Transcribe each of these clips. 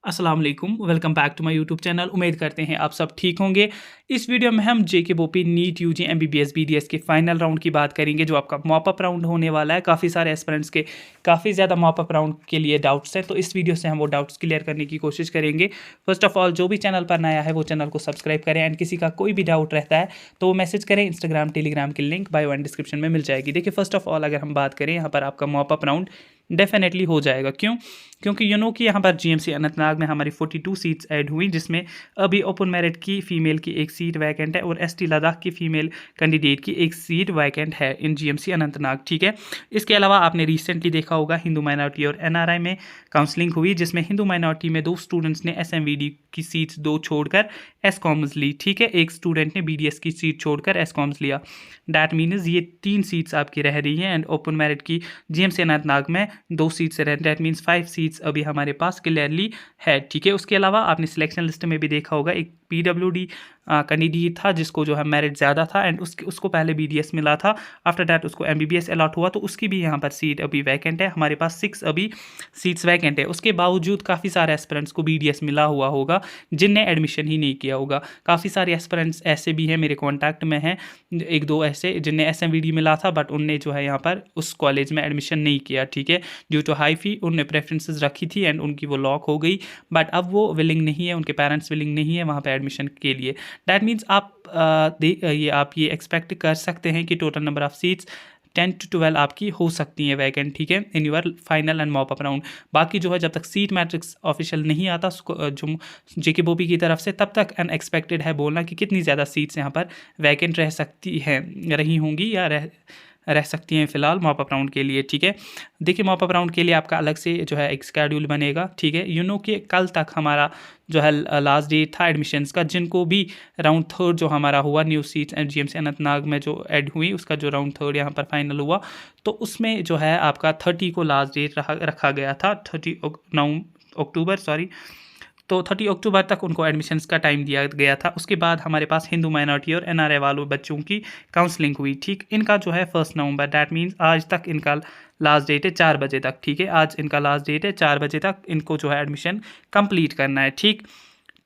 अस्सलाम वालेकुम, welcome back to my YouTube channel. उम्मीद करते हैं आप सब ठीक होंगे। इस वीडियो में हम जेके बोपी नीट यूजी एमबीबीएस बीडीएस के फाइनल राउंड की बात करेंगे, जो आपका मॉप अप राउंड होने वाला है। काफ़ी सारे एस्पिरेंट्स के काफ़ी ज़्यादा मॉप अप राउंड के लिए डाउट्स हैं, तो इस वीडियो से हम वो डाउट्स क्लियर करने की कोशिश करेंगे। फर्स्ट ऑफ ऑल, जो भी चैनल पर नया है वो चैनल को सब्सक्राइब करें, एंड किसी का कोई भी डाउट रहता है तो वो मैसेज करें। इंस्टाग्राम टेलीग्राम की लिंक बायो एंड डिस्क्रिप्शन में मिल जाएगी। देखिए, फर्स्ट ऑफ ऑल अगर हम बात करें, यहाँ पर आपका मॉप अप राउंड डेफिनेटली हो जाएगा। क्यों? क्योंकि यू नो कि यहाँ पर जीएमसी अनंतनाग में हमारी 42 सीट्स ऐड हुई, जिसमें अभी ओपन मेरिट की फ़ीमेल की एक सीट वैकेंट है और एसटी लद्दाख की फ़ीमेल कैंडिडेट की एक सीट वैकेंट है इन जीएमसी अनंतनाग। ठीक है, इसके अलावा आपने रिसेंटली देखा होगा हिंदू माइनॉरिटी और एनआरआई में काउंसलिंग हुई, जिसमें हिंदू माइनॉरिटी में 2 स्टूडेंट्स ने एसएमवीडी की सीट्स 2 छोड़कर एस कॉमर्स ली। ठीक है, एक स्टूडेंट ने बीडीएस की सीट छोड़कर एस कॉमर्स लिया। दैट मीन्स ये 3 सीट्स आपकी रह रही हैं, एंड ओपन मेरिट की जीएमसी अनंतनाग में 2 सीट्स रह, दैट मीन्स 5 सीट्स अभी हमारे पास क्लियरली है। ठीक है, उसके अलावा आपने सिलेक्शन लिस्ट में भी देखा होगा एक पीडब्ल्यूडी कैंडिडेट था जिसको जो है मेरिट ज़्यादा था, एंड उसको पहले बीडीएस मिला था। आफ्टर दैट उसको एमबीबीएस अलॉट हुआ, तो उसकी भी यहाँ पर सीट अभी वैकेंट है। हमारे पास 6 अभी सीट्स वैकेंट है। उसके बावजूद काफ़ी सारे एस्पिरेंट्स को बीडीएस मिला हुआ होगा जिनने एडमिशन ही नहीं किया होगा। काफ़ी सारे एस्पिरेंट्स ऐसे भी हैं, मेरे कॉन्टैक्ट में हैं 1-2 ऐसे जिनने एसएमवीडी मिला था, बट उनने जो है यहाँ पर उस कॉलेज में एडमिशन नहीं किया। ठीक है, ड्यू टू हाई फी उनने प्रेफरेंसेस रखी थी एंड उनकी वो लॉक हो गई, बट अब वो विलिंग नहीं है, उनके पेरेंट्स विलिंग नहीं है वहाँ पे एडमिशन के लिए। दैट मीन्स आप ये एक्सपेक्ट कर सकते हैं कि total number of seats 10 to 12 आपकी हो सकती हैं वैकेंट। ठीक है, in your final and mop up round. बाकी जो है जब तक सीट मैट्रिक्स ऑफिशियल नहीं आता जो जेके बोपी की तरफ से, तब तक अनएक्सपेक्टेड है बोलना कि कितनी ज़्यादा सीट्स यहाँ पर वैकेंट रह सकती हैं, रही होंगी या रह सकती हैं फ़िलहाल मॉप अप राउंड के लिए। ठीक है, देखिए मॉप अप राउंड के लिए आपका अलग से जो है एक स्केड्यूल बनेगा। ठीक है, यू नो कि कल तक हमारा जो है लास्ट डेट था एडमिशन्स का, जिनको भी राउंड 3 जो हमारा हुआ new seats and GMC Anantnag में जो ऐड हुई, उसका जो राउंड 3 यहाँ पर फाइनल हुआ, तो उसमें जो है आपका 30 को लास्ट डेट रखा गया था, 30 अक्टूबर सॉरी। तो 30 अक्टूबर तक उनको एडमिशन्स का टाइम दिया गया था। उसके बाद हमारे पास हिंदू माइनॉरिटी और एनआरआई वालों बच्चों की काउंसलिंग हुई। ठीक, इनका जो है 1 नवंबर, दैट मीन्स आज तक इनका लास्ट डेट है 4 बजे तक। ठीक है, आज इनका लास्ट डेट है 4 बजे तक इनको जो है एडमिशन कंप्लीट करना है। ठीक,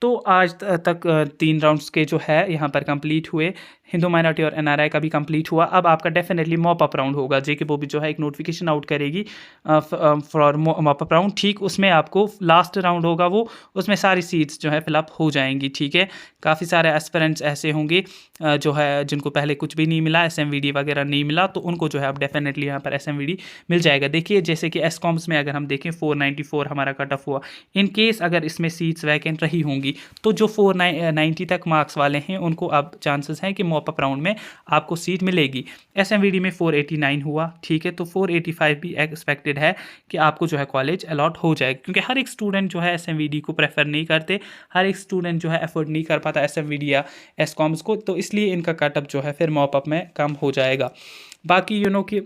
तो आज तक 3 राउंड्स के जो है यहाँ पर कंप्लीट हुए। हिंदू माइनॉरिटी और एनआरआई का भी कंप्लीट हुआ। अब आपका डेफिनेटली मॉप अप राउंड होगा। जेके बोपी जो है एक नोटिफिकेशन आउट करेगी फॉर मॉप अप राउंड। ठीक, उसमें आपको लास्ट राउंड होगा वो, उसमें सारी सीट्स जो है फिलअप हो जाएंगी। ठीक है, काफ़ी सारे एस्पिरेंट्स ऐसे होंगे जो है जिनको पहले कुछ भी नहीं मिला, एसएमवीडी वगैरह नहीं मिला, तो उनको जो है अब डेफिनेटली यहाँ पर एसएमवीडी मिल जाएगा। देखिए, जैसे कि एस कॉम्स में अगर हम देखें 494 हमारा कट ऑफ हुआ। इन केस अगर इसमें सीट्स वैकेंट रही होंगी तो जो 490 तक मार्क्स वाले हैं उनको अब चांसेस हैं कि मॉप अप राउंड में आपको सीट मिलेगी। एसएमवीडी में 489 हुआ। ठीक है, तो 485 भी एक्सपेक्टेड है कि आपको जो है कॉलेज अलॉट हो जाएगा, क्योंकि हर एक स्टूडेंट जो है एसएमवीडी को प्रेफर नहीं करते, हर एक स्टूडेंट जो है एफोर्ड नहीं कर पाता एसएमवीडी या एसकॉम्स को, तो इसलिए इनका कटअप जो है फिर मॉप अप में कम हो जाएगा। बाकी यू नो कि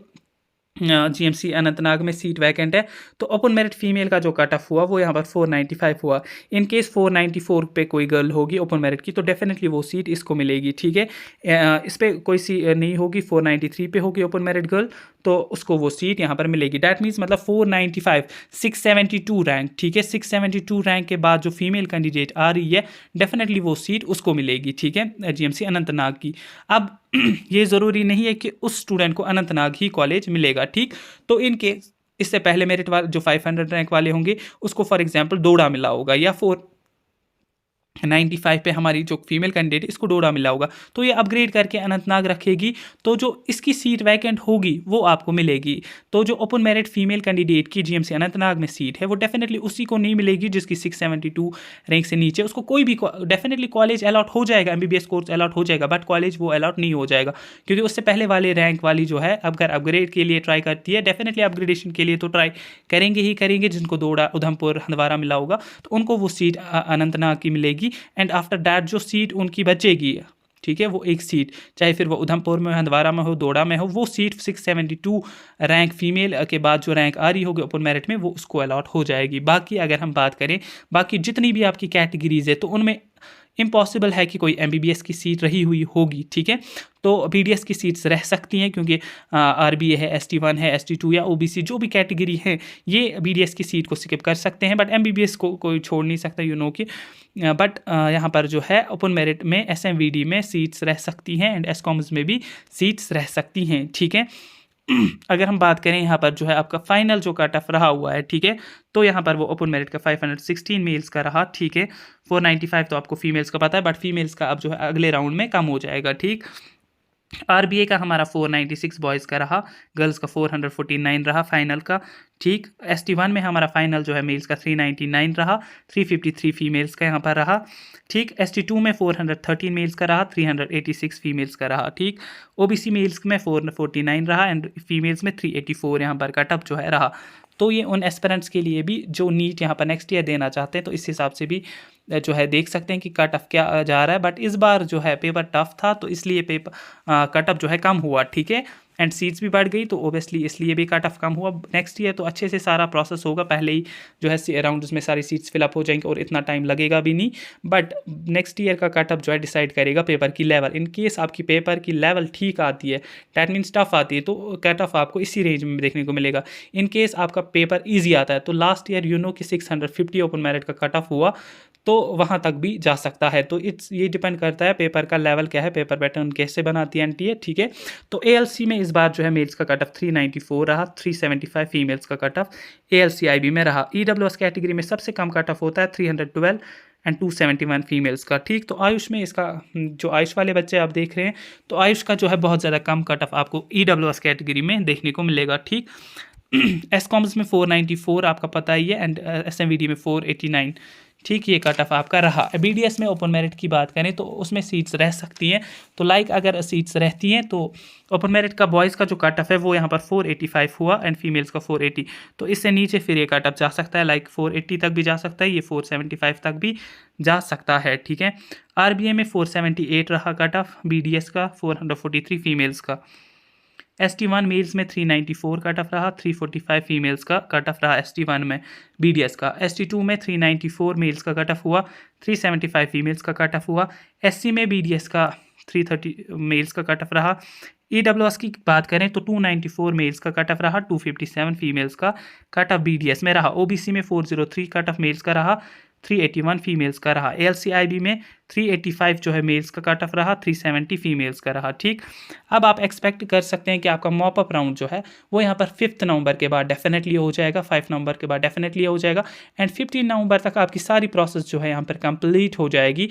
जीएमसी अनंतनाग में सीट वैकेंट है, तो ओपन मेरिट फीमेल का जो कट ऑफ हुआ वो यहाँ पर 495 हुआ। इन केस 494 पे कोई गर्ल होगी ओपन मेरिट की, तो डेफिनेटली वो सीट इसको मिलेगी। ठीक है, इस पर कोई सी नहीं होगी, 493 पे होगी ओपन मेरिट गर्ल, तो उसको वो सीट यहाँ पर मिलेगी। डैट मीन्स मतलब 495 672 रैंक। ठीक है, 672 रैंक के बाद जो फीमेल कैंडिडेट आ रही है, डेफिनेटली वो सीट उसको मिलेगी। ठीक है, जीएमसी अनंतनाग की। अब ये ज़रूरी नहीं है कि उस स्टूडेंट को अनंतनाग ही कॉलेज मिलेगा। ठीक, तो इनके इससे पहले मेरिट वाले जो 500 रैंक वाले होंगे, उसको फॉर एग्जांपल डोडा मिला होगा, या 495 पे हमारी जो फीमेल कैंडिडेट इसको डोडा मिला होगा, तो ये अपग्रेड करके अनंतनाग रखेगी, तो जो इसकी सीट वैकेंट होगी वो आपको मिलेगी। तो जो ओपन मेरिट फीमेल कैंडिडेट की जीएमसी अनंतनाग में सीट है, वो डेफिनेटली उसी को नहीं मिलेगी जिसकी 672 रैंक से नीचे। उसको कोई भी डेफिनेटली कॉलेज अलॉट हो जाएगा, एमबीबीएस कोर्स अलॉट हो जाएगा, बट कॉलेज वो अलॉट नहीं हो जाएगा, क्योंकि उससे पहले वाले रैंक वाली जो है अगर अपग्रेड के लिए ट्राई करती है, डेफिनेटली अपग्रेडेशन के लिए तो ट्राई करेंगे ही करेंगे। जिनको डोडा, उधमपुर, हंदवारा मिला होगा, तो उनको वो सीट अनंतनाग की मिलेगी। एंड आफ्टर दैट जो सीट उनकी बचेगी, ठीक है, वो एक सीट, चाहे फिर वो उधमपुर में हो, हंदवारा में हो, डोडा में हो, वो सीट 672 रैंक फीमेल के बाद जो रैंक आ रही होगी ओपन मेरिट में, वो उसको अलॉट हो जाएगी। बाकी अगर हम बात करें, बाकी जितनी भी आपकी कैटेगरीज है, तो उनमें इम्पॉसिबल है कि कोई MBBS की सीट रही हुई होगी, ठीक है। तो BDS की सीट्स रह सकती हैं क्योंकि RBA है, ST1 है, ST2 या OBC जो भी कैटेगरी है ये BDS की सीट को स्किप कर सकते हैं, बट MBBS को कोई छोड़ नहीं सकता, यू नो कि बट यहाँ पर जो है ओपन मेरिट में SMVD में सीट्स रह सकती हैं एंड एसकॉम्स में भी सीट्स रह सकती हैं, ठीक है। अगर हम बात करें यहाँ पर जो है आपका फाइनल जो कट ऑफ रहा हुआ है, ठीक है, तो यहाँ पर वो ओपन मेरिट का 516 मेल्स का रहा, ठीक है। 495 तो आपको फीमेल्स का पता है, बट फीमेल्स का अब जो है अगले राउंड में कम हो जाएगा, ठीक। RBA का हमारा 496 बॉयज़ का रहा, गर्ल्स का 449 रहा फाइनल का, ठीक। ST1 में हमारा फाइनल जो है मेल्स का 399 रहा, 353 फीमेल्स का यहाँ पर रहा, ठीक। ST2 में 413 मेल्स का रहा, 386 फीमेल्स का रहा, ठीक। OBC मेल्स में 449 रहा एंड फीमेल्स में 384 यहाँ पर कट ऑफ जो है रहा। तो ये उन एस्पिरेंट्स के लिए भी जो नीट यहाँ पर नेक्स्ट ईयर देना चाहते हैं तो इस हिसाब से भी जो है देख सकते हैं कि कट ऑफ क्या जा रहा है, बट इस बार जो है पेपर टफ था तो इसलिए पेपर कट ऑफ जो है कम हुआ, ठीक है, एंड सीट्स भी बढ़ गई तो ओबियसली इसलिए भी कट ऑफ कम हुआ। नेक्स्ट ईयर तो अच्छे से सारा प्रोसेस होगा, पहले ही जो है राउंड्स में सारी सीट्स फिलअप हो जाएंगी और इतना टाइम लगेगा भी नहीं, बट नेक्स्ट ईयर का कट ऑफ जो है डिसाइड करेगा पेपर की लेवल। इन केस आपकी पेपर की लेवल ठीक आती है, डैट मीन्स टफ आती है, तो कट ऑफ आपको इसी रेंज में देखने को मिलेगा। इन केस आपका पेपर ईजी आता है तो लास्ट ईयर यू नो कि 650 ओपन मेरिट का कट ऑफ हुआ तो वहाँ तक भी जा सकता है। तो ये डिपेंड करता है पेपर का लेवल क्या है, पेपर पैटर्न कैसे बनाती है NTA, ठीक है। तो ALC में इस बार जो है मेल्स का कट ऑफ 394 रहा, 375 फीमेल्स का कट ऑफ ALC IB में रहा। EWS कैटेगरी में सबसे कम कट ऑफ होता है 312 एंड 271 फीमेल्स का, ठीक। तो आयुष में इसका जो आयुष वाले बच्चे आप देख रहे हैं तो आयुष का जो है बहुत ज़्यादा कम कट ऑफ आपको EWS कैटेगरी में देखने को मिलेगा, ठीक। एसकॉम्स में 494 आपका पता ही है एंड SMVD में 489, ठीक। ये कट ऑफ आपका रहा। BDS में ओपन मेरिट की बात करें तो उसमें सीट्स रह सकती हैं, तो अगर सीट्स रहती हैं तो ओपन मेरिट का बॉयज़ का जो कट ऑफ है वो यहाँ पर 485 हुआ एंड फीमेल्स का 480, तो इससे नीचे फिर ये कट ऑफ जा सकता है, 480 तक भी जा सकता है, ये 475 तक भी जा सकता है, ठीक है। RBA में 478 रहा कट ऑफ BDS का, 443 फीमेल्स का। ST1 मेल्स में 394 कट ऑफ रहा, 345 फीमेल्स का कट ऑफ रहा ST1 में BDS का। ST2 में 394 मेल्स का कट ऑफ हुआ, 375 फीमेल्स का कट ऑफ हुआ। SC में BDS का 330 मेल्स का कट ऑफ रहा। EWS की बात करें तो 294 मेल्स का कट ऑफ रहा, 257 फीमेल्स का कट ऑफ BDS में रहा। OBC में 403 कट ऑफ मेल्स का रहा, 381 फीमेल्स का रहा। ALC IB में 385 जो है मेल्स का कट ऑफ रहा, 370 फीमेल्स का रहा, ठीक। अब आप एक्सपेक्ट कर सकते हैं कि आपका मॉप अप राउंड जो है वो यहाँ पर 5 नवंबर के बाद डेफिनेटली हो जाएगा, 5 नवंबर के बाद डेफिनेटली हो जाएगा एंड 15 नवंबर तक आपकी सारी प्रोसेस जो है यहाँ पर कंप्लीट हो जाएगी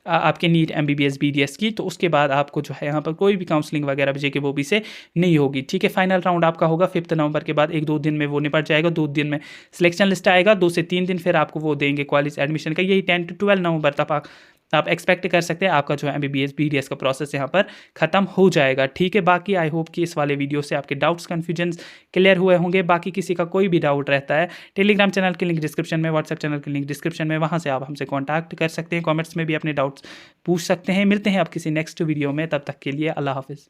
आपके नीट MBBS BDS की। तो उसके बाद आपको जो है यहाँ पर कोई भी काउंसलिंग वगैरह JK बोपी से नहीं होगी, ठीक है। फाइनल राउंड आपका होगा 5 नवंबर के बाद, 1-2 दिन में वो निपट जाएगा, 2 दिन में सिलेक्शन लिस्ट आएगा, 2 से 3 दिन फिर आपको वो देंगे कॉलेज एडमिशन का। यही 10 to 12 नवंबर तक आप एक्सपेक्ट कर सकते हैं आपका जो है MBBS BDS का प्रोसेस यहाँ पर ख़त्म हो जाएगा, ठीक है। बाकी आई होप कि इस वाले वीडियो से आपके डाउट्स कन्फ्यूजन्स क्लियर हुए होंगे। बाकी किसी का कोई भी डाउट रहता है, टेलीग्राम चैनल की लिंक डिस्क्रिप्शन में, व्हाट्सएप चैनल की लिंक डिस्क्रिप्शन में, वहाँ से आप हमसे कॉन्टैक्ट कर सकते हैं, कॉमेंट्स में भी अपने डाउट्स पूछ सकते हैं। मिलते हैं आप किसी नेक्स्ट वीडियो में, तब तक के लिए अल्लाह हाफिज़।